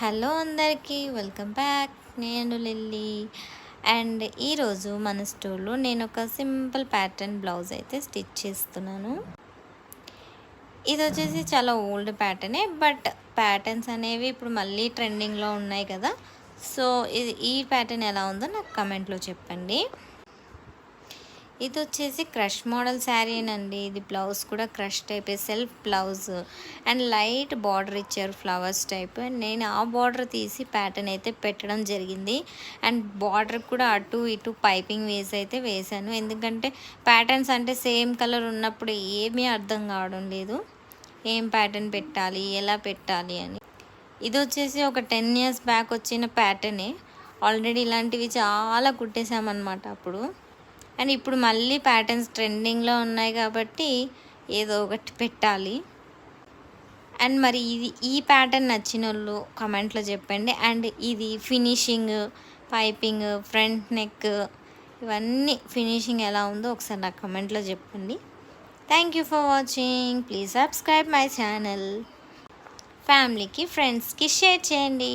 Hello అందరికీ welcome back. నేను lily. And ఈరోజు మన స్టోర్లో నేను ఒక సింపుల్ ప్యాటర్న్ బ్లౌజ్ అయితే స్టిచ్ చేస్తున్నాను. ఇది వచ్చేసి చాలా ఓల్డ్ ప్యాటర్నే, బట్ ప్యాటర్న్స్ అనేవి ఇప్పుడు మళ్ళీ ట్రెండింగ్లో ఉన్నాయి కదా. సో ఈ ప్యాటర్న్ ఎలా ఉందో నాకు కమెంట్లో చెప్పండి. ఇది వచ్చేసి క్రష్ మోడల్ శారీనండి. ఇది బ్లౌజ్ కూడా crush type, self blouse and light border ఇచ్చారు ఫ్లవర్స్ టైప్. నేను ఆ బార్డర్ తీసి ప్యాటర్న్ అయితే పెట్టడం జరిగింది. అండ్ బార్డర్ కూడా అటు ఇటు పైపింగ్ వేసి అయితే వేసాను, ఎందుకంటే ప్యాటర్న్స్ అంటే సేమ్ కలర్ ఉన్నప్పుడు ఏమీ అర్థం కావడం లేదు, ఏం ప్యాటర్న్ పెట్టాలి ఎలా పెట్టాలి అని. ఇది వచ్చేసి ఒక 10 years బ్యాక్ వచ్చిన ప్యాటర్నే. ఆల్రెడీ ఇలాంటివి చాలా కుట్టేసామన్నమాట అప్పుడు. అండ్ ఇప్పుడు మళ్ళీ ప్యాటర్న్స్ ట్రెండింగ్లో ఉన్నాయి కాబట్టి ఏదో ఒకటి పెట్టాలి. అండ్ మరి ఈ ప్యాటర్న్ నచ్చిన వాళ్ళు కమెంట్లో చెప్పండి. అండ్ ఇది ఫినిషింగ్, పైపింగ్, ఫ్రంట్ నెక్, ఇవన్నీ ఫినిషింగ్ ఎలా ఉందో ఒకసారి నాకు కమెంట్లో చెప్పండి. Thank you for watching. Please subscribe my channel. ఫ్యామిలీకి, ఫ్రెండ్స్కి షేర్ చేయండి.